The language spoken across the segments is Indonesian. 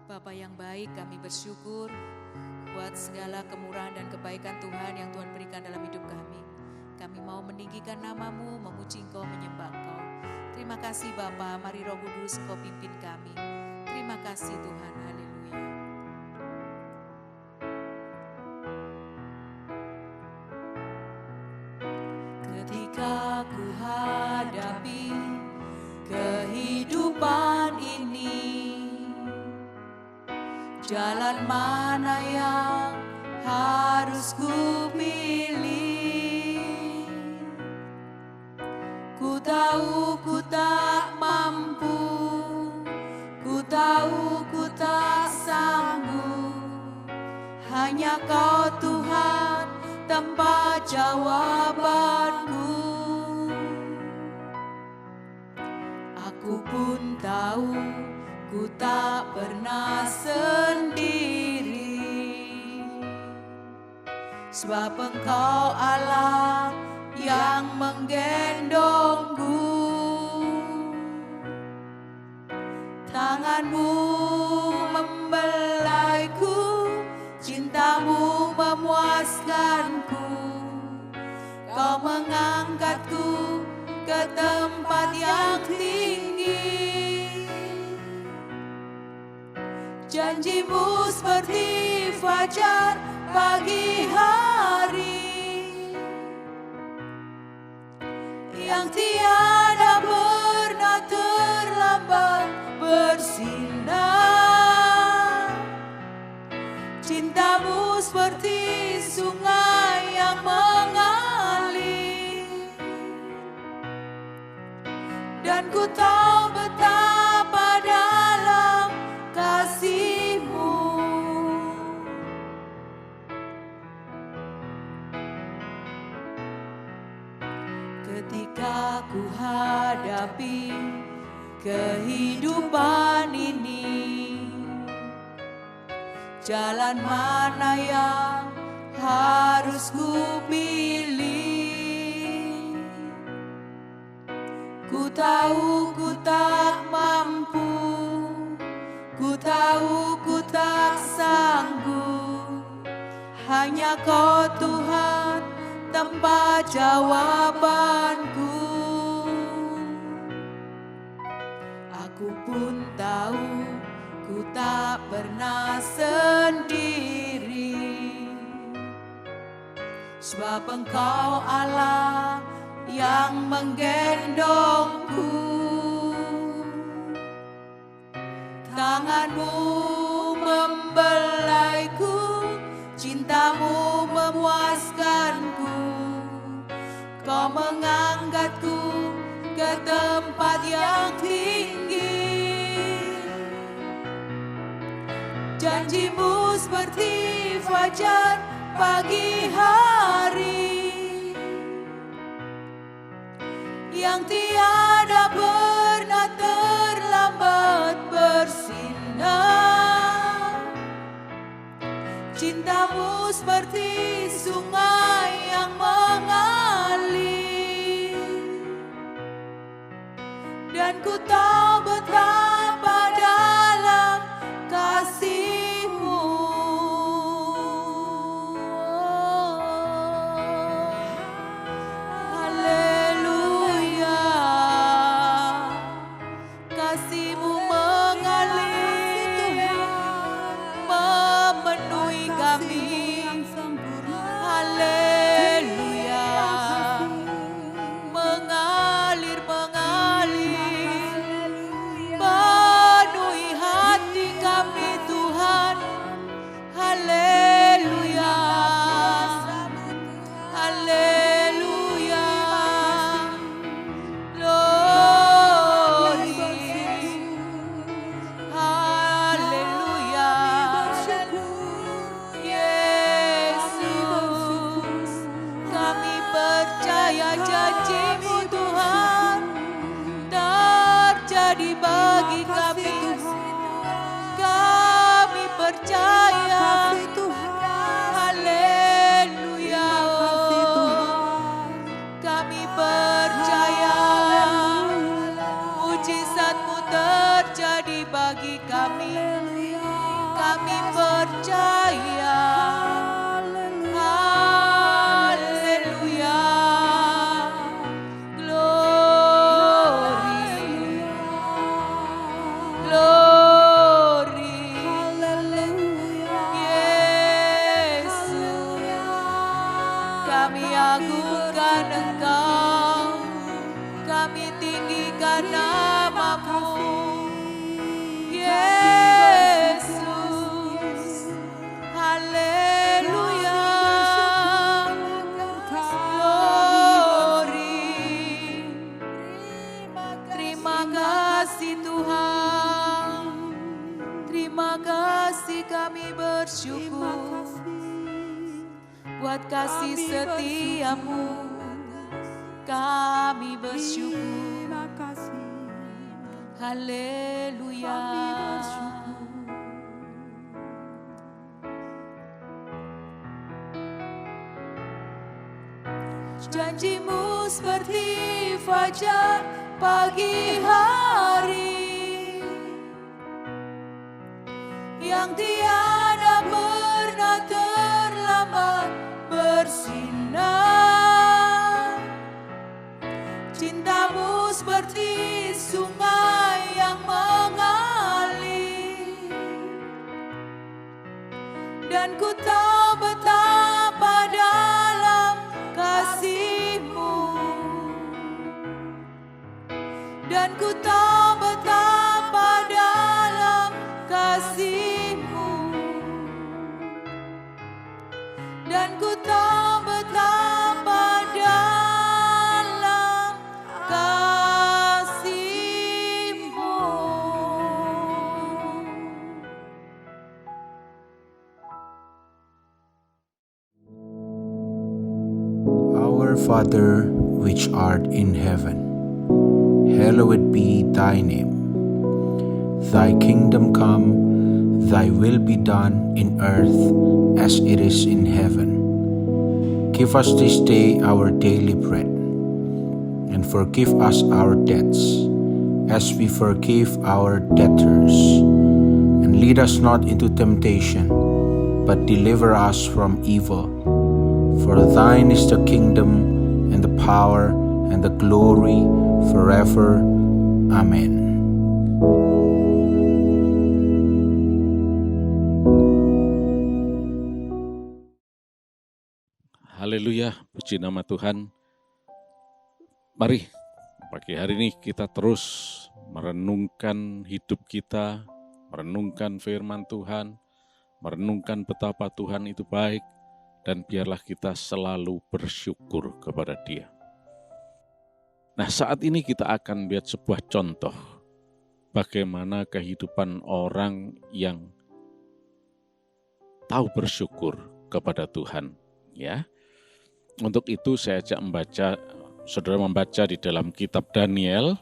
Bapa yang baik, kami bersyukur buat segala kemurahan dan kebaikan Tuhan yang Tuhan berikan dalam hidup kami. Kami mau meninggikan nama-Mu, memuji Engkau, menyembah Engkau. Terima kasih Bapa, mari Roh Kudus Engkau pimpin kami. Terima kasih Tuhan, haleluya. Ketika ku hadapi kehidupan ini, jalan mana yang harus ku pilih? Ku tahu ku tak mampu, ku tahu ku tak sanggup. Hanya Kau Tuhan tempat jawabanku. Aku pun tahu ku tak pernah sendiri, sebab Engkau Allah yang menggendongku. Tangan-Mu membelaiku, cinta-Mu memuaskanku. Kau mengangkatku ke tempat yang tinggi. Janji-Mu seperti fajar pagi hari, yang tiada pernah terlambat bersinar. Cinta-Mu seperti sungai yang mengalir, dan ku tahu betapa dalam kasih-Mu. Ketika ku hadapi kehidupan ini, jalan mana yang harus ku pilih? Ku tahu ku tak mampu, ku tahu ku tak sanggup. Hanya Kau Tuhan tempat jawabanku. Aku pun tahu ku tak pernah sendiri, sebab Engkau Allah yang menggendongku. Tangan-Mu membelaiku, cinta-Mu memuaskanku. Kau mengangkatku ke tempat yang tinggi. Janji-Mu seperti fajar pagi hari, yang tiada pernah terlambat bersinar. Cinta-Mu seperti sungai yang mengalir, dan ku tahu betapa dalam kasih-Mu. Haleluya, kasih-Mu mengalir, memenuhi kami. Haleluya, mengalir, mengalir, namamu, Yesus. Haleluya. Glory. Terima kasih Tuhan. Terima kasih, kami bersyukur buat kasih setiamu. Kami bersyukur. Haleluya. Janjimu seperti fajar pagi hari yang tiada pernah terlambat bersinar. Cintamu seperti sungai yang mengalir, dan ku tahu betapa dalam kasih-Mu, dan ku tahu betapa dalam kasih-Mu, dan ku tahu betapa dalam kasih-Mu. Our Father, which art in heaven, hallowed be thy name. Thy kingdom come, thy will be done in earth as it is in heaven. Give us this day our daily bread, and forgive us our debts, as we forgive our debtors. And lead us not into temptation, but deliver us from evil. For thine is the kingdom, and the power, and the glory, forever. Amen. Haleluya, puji nama Tuhan. Mari, pagi hari ini kita terus merenungkan hidup kita, merenungkan firman Tuhan, merenungkan betapa Tuhan itu baik, dan biarlah kita selalu bersyukur kepada Dia. Nah, saat ini kita akan lihat sebuah contoh bagaimana kehidupan orang yang tahu bersyukur kepada Tuhan, ya. Untuk itu saya ajak saudara membaca di dalam kitab Daniel,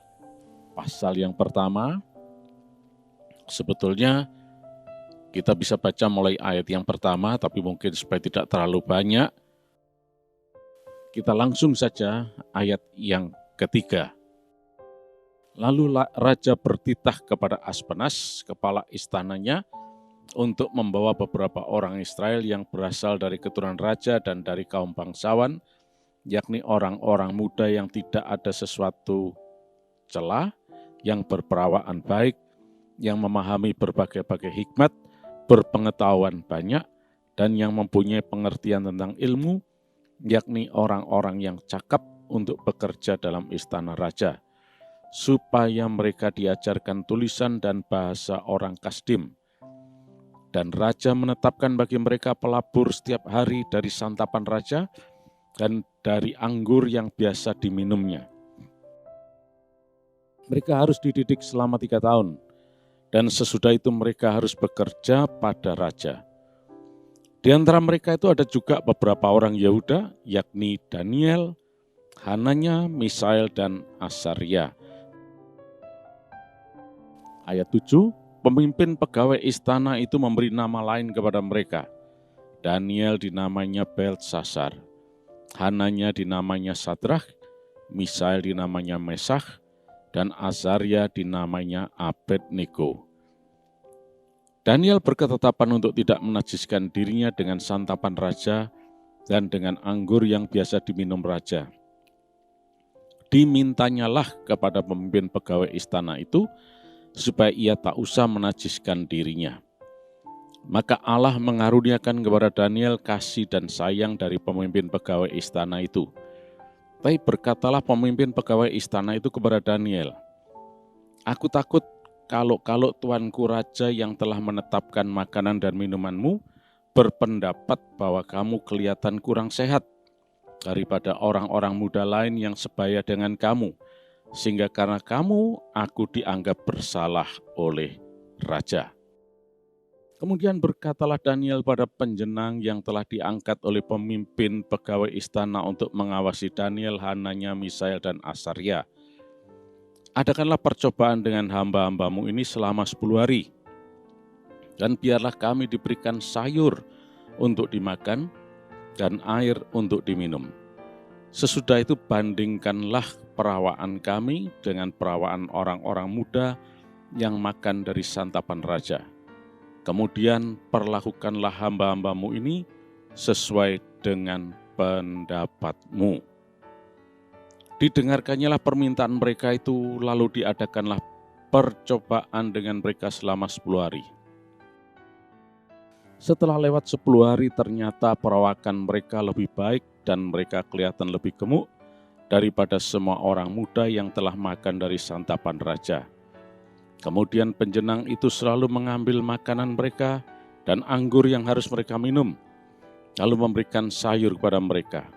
pasal yang pertama. Sebetulnya kita bisa baca mulai ayat yang pertama, tapi mungkin supaya tidak terlalu banyak, kita langsung saja ayat yang ketiga. Lalu raja bertitah kepada Aspenas, kepala istananya, untuk membawa beberapa orang Israel yang berasal dari keturunan raja dan dari kaum bangsawan, yakni orang-orang muda yang tidak ada sesuatu celah, yang berperawaan baik, yang memahami berbagai-bagai hikmat, berpengetahuan banyak, dan yang mempunyai pengertian tentang ilmu, yakni orang-orang yang cakap untuk bekerja dalam istana raja, supaya mereka diajarkan tulisan dan bahasa orang Kasdim. Dan raja menetapkan bagi mereka pelabur setiap hari dari santapan raja dan dari anggur yang biasa diminumnya. Mereka harus dididik selama 3 tahun, dan sesudah itu mereka harus bekerja pada raja. Di antara mereka itu ada juga beberapa orang Yehuda, yakni Daniel, Hananya, Misael, dan Asaria. Ayat 7, pemimpin pegawai istana itu memberi nama lain kepada mereka. Daniel dinamanya Beltsasar, Hananya dinamanya Sadrach, Misael dinamanya Mesach, dan Azaria dinamanya Abednego. Daniel berketetapan untuk tidak menajiskan dirinya dengan santapan raja dan dengan anggur yang biasa diminum raja. Dimintanyalah kepada pemimpin pegawai istana itu, supaya ia tak usah menajiskan dirinya. Maka Allah mengaruniakan kepada Daniel kasih dan sayang dari pemimpin pegawai istana itu. Tapi berkatalah pemimpin pegawai istana itu kepada Daniel, Aku takut kalau tuanku raja yang telah menetapkan makanan dan minumanmu berpendapat bahwa kamu kelihatan kurang sehat daripada orang-orang muda lain yang sebaya dengan kamu, sehingga karena kamu aku dianggap bersalah oleh raja. Kemudian berkatalah Daniel pada penjenang yang telah diangkat oleh pemimpin pegawai istana untuk mengawasi Daniel, Hananya, Misael, dan Asaria. Adakanlah percobaan dengan hamba-hambamu ini selama 10 hari. Dan biarlah kami diberikan sayur untuk dimakan dan air untuk diminum. Sesudah itu bandingkanlah perawaan kami dengan perawaan orang-orang muda yang makan dari santapan raja. Kemudian perlakukanlah hamba-hambamu ini sesuai dengan pendapatmu. Didengarkannya permintaan mereka itu, lalu diadakanlah percobaan dengan mereka selama 10 hari. Setelah lewat 10 hari ternyata perawakan mereka lebih baik dan mereka kelihatan lebih gemuk daripada semua orang muda yang telah makan dari santapan raja. Kemudian penjenang itu selalu mengambil makanan mereka dan anggur yang harus mereka minum, lalu memberikan sayur kepada mereka.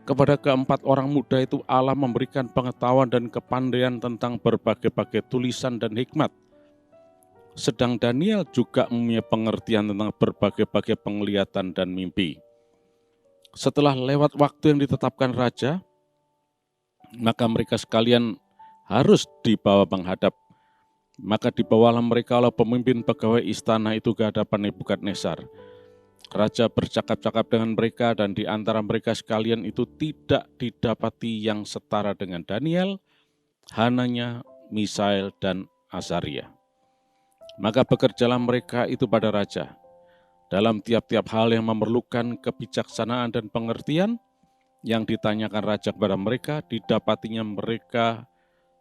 Kepada keempat orang muda itu Allah memberikan pengetahuan dan kepandaian tentang berbagai-bagai tulisan dan hikmat. Sedang Daniel juga mempunyai pengertian tentang berbagai-bagai penglihatan dan mimpi. Setelah lewat waktu yang ditetapkan raja, maka mereka sekalian harus dibawa menghadap. Maka dibawalah mereka oleh pemimpin pegawai istana itu ke hadapan Nebukadnezar. Raja bercakap-cakap dengan mereka dan di antara mereka sekalian itu tidak didapati yang setara dengan Daniel, Hananya, Misael, dan Azaria. Maka bekerjalah mereka itu pada raja. Dalam tiap-tiap hal yang memerlukan kebijaksanaan dan pengertian, yang ditanyakan raja kepada mereka, didapatinya mereka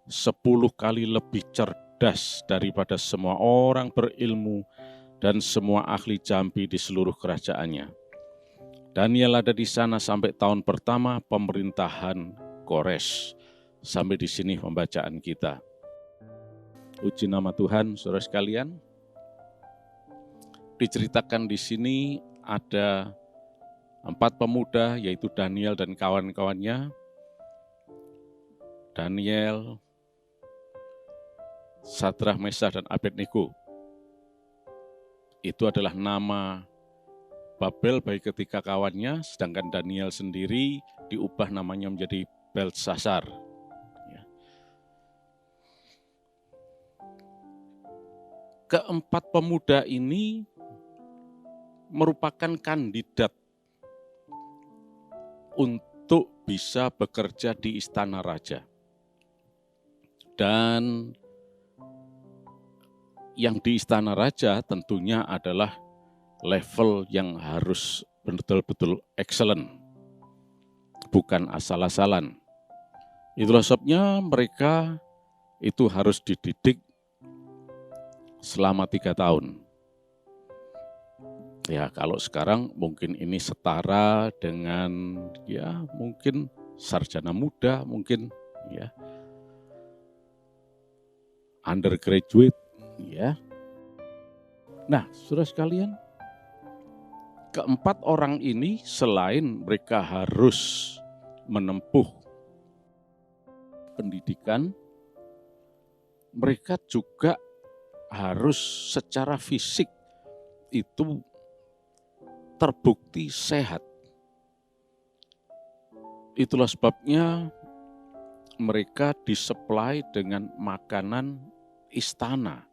10 kali lebih cerdas daripada semua orang berilmu dan semua ahli jambi di seluruh kerajaannya. Daniel ada di sana sampai tahun pertama pemerintahan Kores. Sampai di sini pembacaan kita. Puji nama Tuhan, saudara sekalian. Diceritakan di sini ada 4 pemuda, yaitu Daniel dan kawan-kawannya. Daniel, Sadrah, Mesah, dan Abednego. Itu adalah nama Babel bagi ketiga kawannya, sedangkan Daniel sendiri diubah namanya menjadi Belsasar. Keempat pemuda ini merupakan kandidat untuk bisa bekerja di istana raja. Dan yang di istana raja tentunya adalah level yang harus betul-betul excellent, bukan asal-asalan. Itulah sebabnya mereka itu harus dididik selama 3 tahun. Ya, kalau sekarang mungkin ini setara dengan mungkin sarjana muda, mungkin undergraduate, Nah, saudara sekalian, keempat orang ini selain mereka harus menempuh pendidikan, mereka juga harus secara fisik itu terbukti sehat. Itulah sebabnya mereka disuplai dengan makanan istana,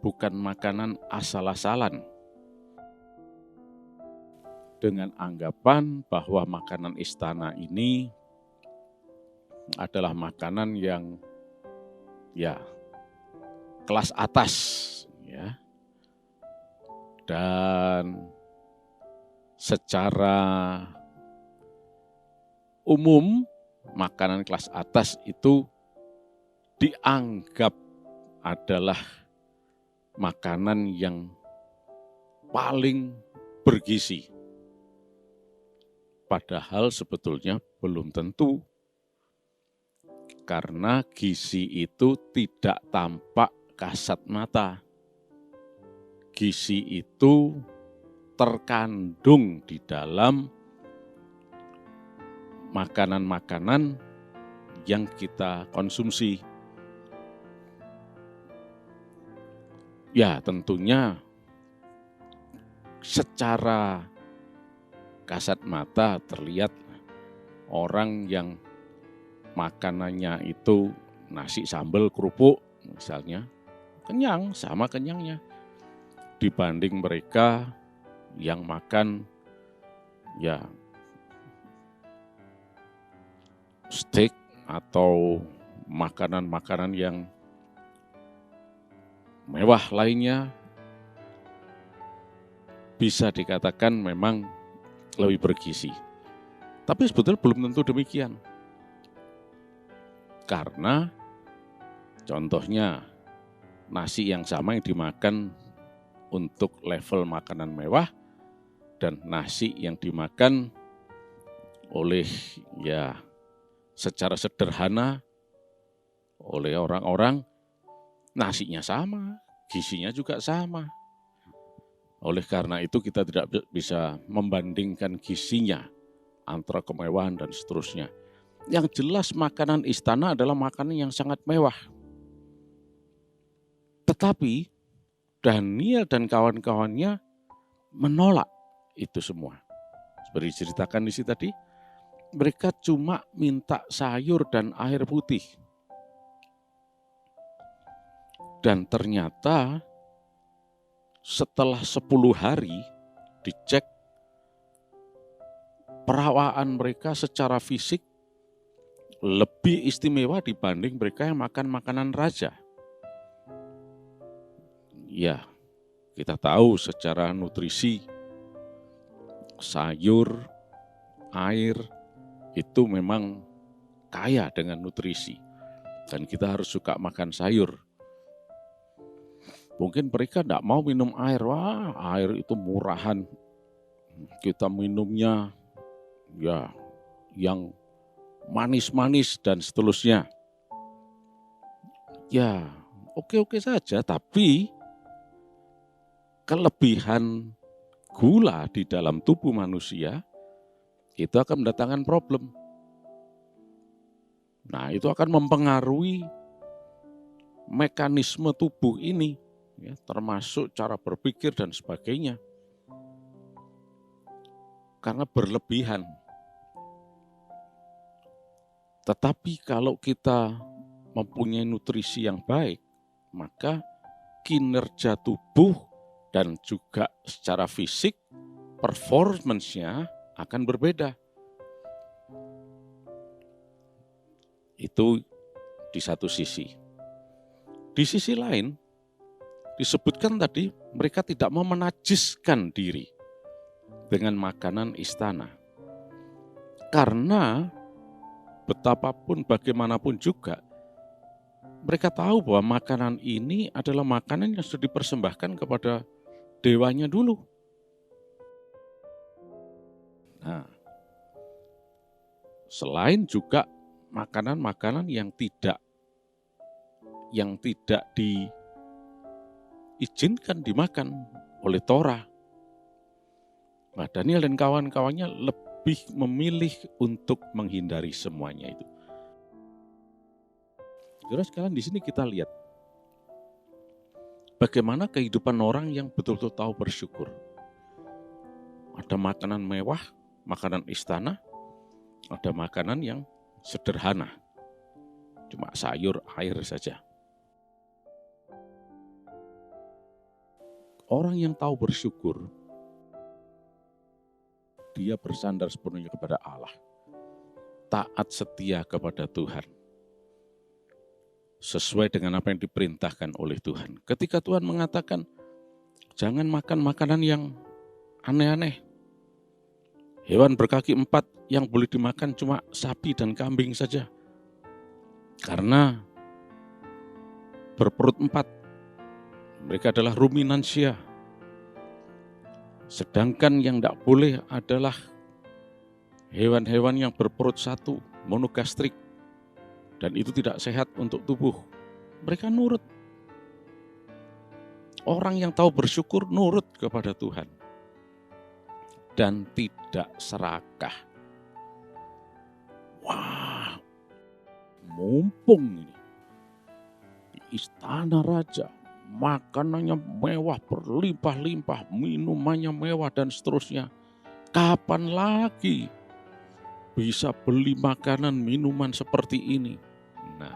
bukan makanan asal-asalan. Dengan anggapan bahwa makanan istana ini adalah makanan yang kelas atas, dan secara umum makanan kelas atas itu dianggap adalah makanan yang paling bergizi. Padahal sebetulnya belum tentu. Karena gizi itu tidak tampak kasat mata. Gizi itu terkandung di dalam makanan-makanan yang kita konsumsi. Ya, tentunya secara kasat mata terlihat orang yang makanannya itu nasi sambal kerupuk misalnya, kenyang, sama kenyangnya. Dibanding mereka yang makan ya steak atau makanan-makanan yang mewah lainnya, bisa dikatakan memang lebih bergizi. Tapi sebetulnya belum tentu demikian. Karena contohnya nasi yang sama yang dimakan untuk level makanan mewah dan nasi yang dimakan oleh ya secara sederhana oleh orang-orang, nasinya sama, gizinya juga sama. Oleh karena itu kita tidak bisa membandingkan gizinya antara kemewahan dan seterusnya. Yang jelas makanan istana adalah makanan yang sangat mewah. Tetapi Daniel dan kawan-kawannya menolak itu semua. Seperti diceritakan di sini tadi, mereka cuma minta sayur dan air putih. Dan ternyata setelah 10 hari dicek perawaan mereka secara fisik lebih istimewa dibanding mereka yang makan makanan raja. Ya, kita tahu secara nutrisi, sayur, air, itu memang kaya dengan nutrisi. Dan kita harus suka makan sayur. Mungkin mereka tidak mau minum air. Wah, air itu murahan. Kita minumnya ya yang manis-manis dan seterusnya. Ya, oke-oke saja, tapi kelebihan gula di dalam tubuh manusia itu akan mendatangkan problem. Nah, itu akan mempengaruhi mekanisme tubuh ini, ya, termasuk cara berpikir dan sebagainya. Karena berlebihan. Tetapi kalau kita mempunyai nutrisi yang baik, maka kinerja tubuh dan juga secara fisik, performance-nya akan berbeda. Itu di satu sisi. Di sisi lain, disebutkan tadi mereka tidak mau menajiskan diri dengan makanan istana. Karena betapapun bagaimanapun juga, mereka tahu bahwa makanan ini adalah makanan yang sudah dipersembahkan kepada dewanya dulu. Nah, selain juga makanan-makanan yang tidak diizinkan dimakan oleh Torah. Nah, Daniel dan kawan-kawannya lebih memilih untuk menghindari semuanya itu. Saudara sekalian, di sini kita lihat bagaimana kehidupan orang yang betul-betul tahu bersyukur. Ada makanan mewah, makanan istana, ada makanan yang sederhana, cuma sayur, air saja. Orang yang tahu bersyukur, dia bersandar sepenuhnya kepada Allah, taat setia kepada Tuhan, sesuai dengan apa yang diperintahkan oleh Tuhan. Ketika Tuhan mengatakan, jangan makan makanan yang aneh-aneh. Hewan berkaki 4 yang boleh dimakan cuma sapi dan kambing saja. Karena berperut 4, mereka adalah ruminansia. Sedangkan yang tidak boleh adalah hewan-hewan yang berperut 1, monogastrik. dan itu tidak sehat untuk tubuh. Mereka nurut. Orang yang tahu bersyukur nurut kepada Tuhan dan tidak serakah. Wah, mumpung ini di istana raja, makanannya mewah, berlimpah-limpah, minumannya mewah dan seterusnya. Kapan lagi bisa beli makanan minuman seperti ini? Nah,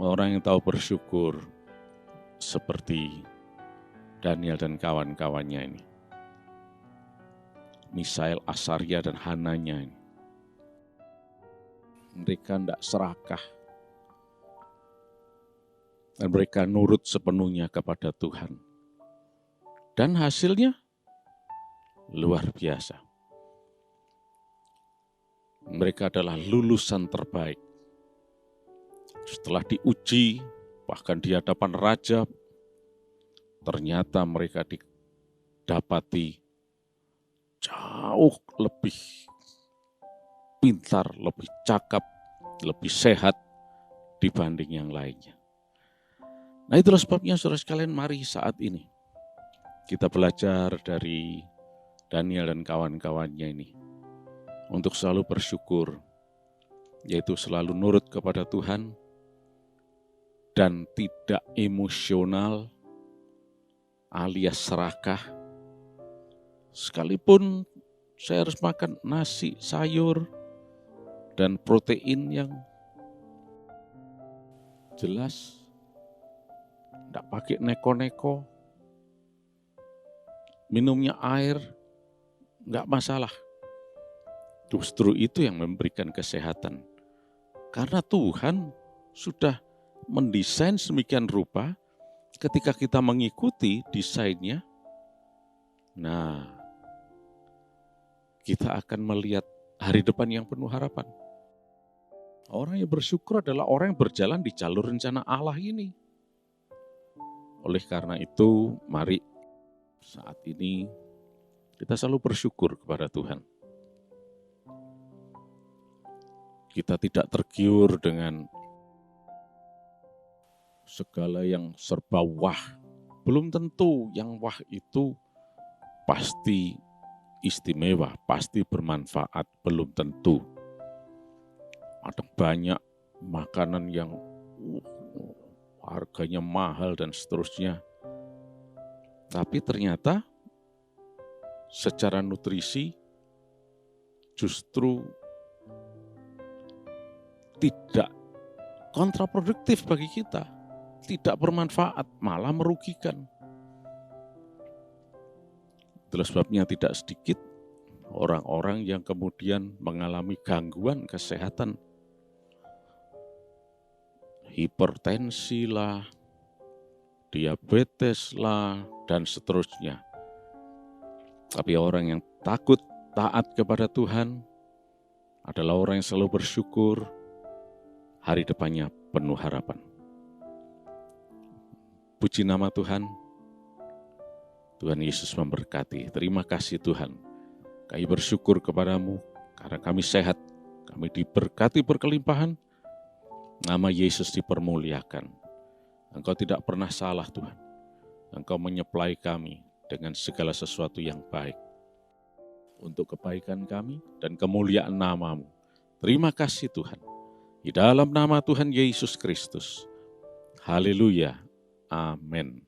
orang yang tahu bersyukur seperti Daniel dan kawan-kawannya ini, Misael, Asaria dan Hananya ini, mereka tidak serakah dan mereka nurut sepenuhnya kepada Tuhan. Dan hasilnya luar biasa. Mereka adalah lulusan terbaik. Setelah diuji, bahkan di hadapan raja, ternyata mereka didapati jauh lebih pintar, lebih cakap, lebih sehat dibanding yang lainnya. Nah, itulah sebabnya saudara sekalian, mari saat ini kita belajar dari Daniel dan kawan-kawannya ini untuk selalu bersyukur, yaitu selalu nurut kepada Tuhan dan tidak emosional alias serakah. Sekalipun saya harus makan nasi, sayur, dan protein yang jelas, tidak pakai neko-neko, minumnya air, enggak masalah. Justru itu yang memberikan kesehatan. Karena Tuhan sudah mendesain sedemikian rupa, ketika kita mengikuti desainnya, nah, kita akan melihat hari depan yang penuh harapan. Orang yang bersyukur adalah orang yang berjalan di jalur rencana Allah ini. Oleh karena itu, mari saat ini kita selalu bersyukur kepada Tuhan. Kita tidak tergiur dengan segala yang serba wah. Belum tentu yang wah itu pasti istimewa, pasti bermanfaat, belum tentu. Ada banyak makanan yang harganya mahal dan seterusnya. Tapi ternyata secara nutrisi justru tidak kontraproduktif bagi kita. Tidak bermanfaat, malah merugikan. Itulah sebabnya tidak sedikit orang-orang yang kemudian mengalami gangguan kesehatan. Hipertensi lah, diabetes lah, dan seterusnya. Tapi orang yang takut, taat kepada Tuhan adalah orang yang selalu bersyukur, hari depannya penuh harapan. Puji nama Tuhan. Tuhan Yesus memberkati. Terima kasih Tuhan. Kami bersyukur kepadamu karena kami sehat, kami diberkati berkelimpahan, nama Yesus dipermuliakan. Engkau tidak pernah salah Tuhan. Engkau menyuplai kami dengan segala sesuatu yang baik untuk kebaikan kami dan kemuliaan nama-Mu. Terima kasih Tuhan. Di dalam nama Tuhan Yesus Kristus. Haleluya. Amin.